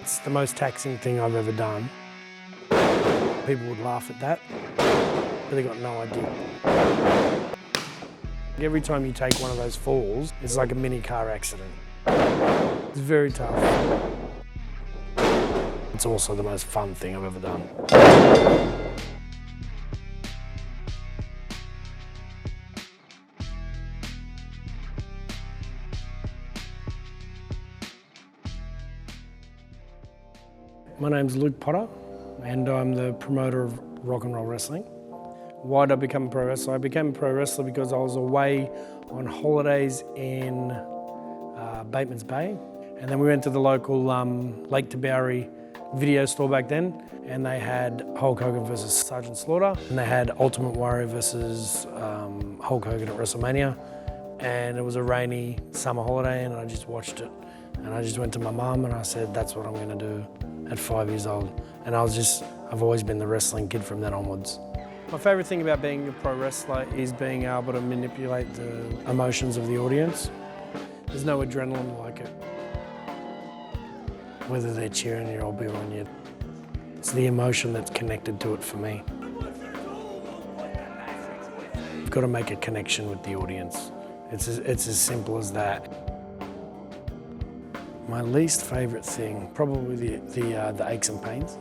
It's the most taxing thing I've ever done. People would laugh at that, but they got no idea. Every time you take one of those falls, it's like a mini car accident. It's very tough. It's also the most fun thing I've ever done. My name's Luke Potter, and I'm the promoter of rock and roll wrestling. Why did I become a pro wrestler? I became a pro wrestler because I was away on holidays in Bateman's Bay, and then we went to the local Lake Tabourie video store back then, and they had Hulk Hogan versus Sergeant Slaughter, and they had Ultimate Warrior versus Hulk Hogan at WrestleMania, and it was a rainy summer holiday, and I just watched it, and I just went to my mum and I said, that's what I'm going to do at 5 years old, and I've always been the wrestling kid from then onwards. My favourite thing about being a pro wrestler is being able to manipulate the emotions of the audience. There's no adrenaline like it. Whether they're cheering you or booing you, it's the emotion that's connected to it for me. You've got to make a connection with the audience. It's as simple as that. My least favourite thing, probably the aches and pains.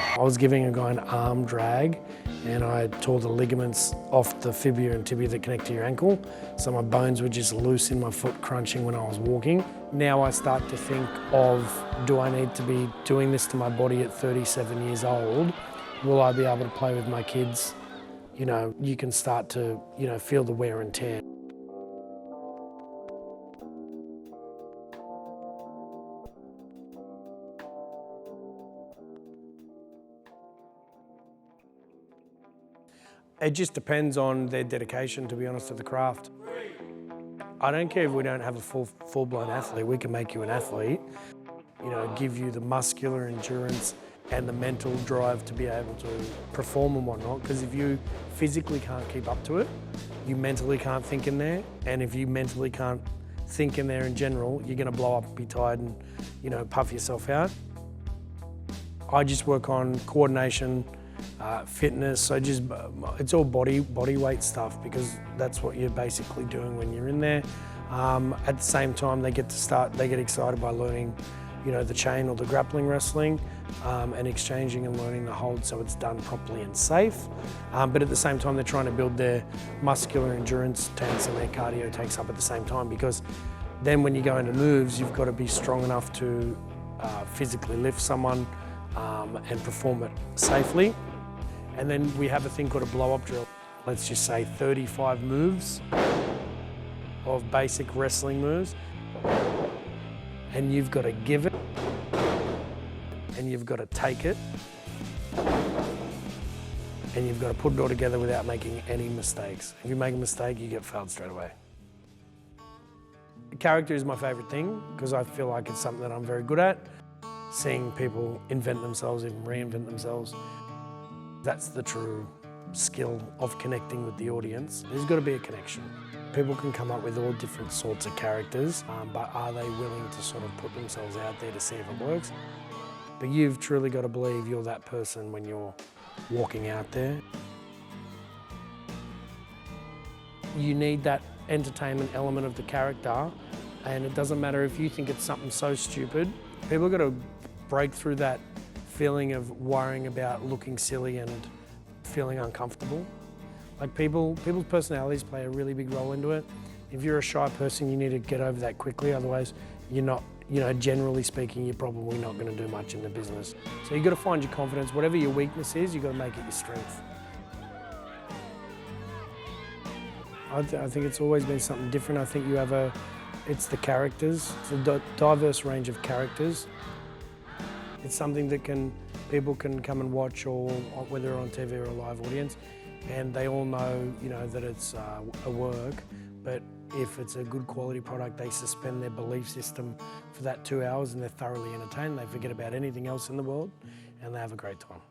I was giving a guy an arm drag and I tore the ligaments off the fibula and tibia that connect to your ankle. So my bones were just loose in my foot, crunching when I was walking. Now I start to think of, do I need to be doing this to my body at 37 years old? Will I be able to play with my kids? You know, you can start to, feel the wear and tear. It just depends on their dedication, to be honest, to the craft. I don't care if we don't have a full-blown athlete, we can make you an athlete. Give you the muscular endurance and the mental drive to be able to perform and whatnot, because if you physically can't keep up to it, you mentally can't think in there, and if you mentally can't think in there in general, you're gonna blow up and be tired and, puff yourself out. I just work on coordination, fitness, so it's all body weight stuff, because that's what you're basically doing when you're in there. At the same time, they get excited by learning, the chain or the grappling wrestling, and exchanging and learning the hold so it's done properly and safe. But at the same time, they're trying to build their muscular endurance tanks and their cardio tanks up at the same time, because then when you go into moves, you've got to be strong enough to physically lift someone and perform it safely. And then we have a thing called a blow-up drill. Let's just say 35 moves of basic wrestling moves. And you've got to give it, and you've got to take it, and you've got to put it all together without making any mistakes. If you make a mistake, you get fouled straight away. Character is my favourite thing, because I feel like it's something that I'm very good at. Seeing people invent themselves, even reinvent themselves. That's the true skill of connecting with the audience. There's got to be a connection. People can come up with all different sorts of characters, but are they willing to sort of put themselves out there to see if it works? But you've truly got to believe you're that person when you're walking out there. You need that entertainment element of the character, and it doesn't matter if you think it's something so stupid. People have got to break through that feeling of worrying about looking silly and feeling uncomfortable. Like people's personalities play a really big role into it. If you're a shy person, you need to get over that quickly, otherwise you're not, generally speaking, you're probably not going to do much in the business. So you've got to find your confidence. Whatever your weakness is, you've got to make it your strength. I think it's always been something different. I think it's the characters, it's a diverse range of characters. It's something that people can come and watch, or whether on TV or a live audience, and they all know, that it's a work, but if it's a good quality product, they suspend their belief system for that 2 hours and they're thoroughly entertained. They forget about anything else in the world and they have a great time.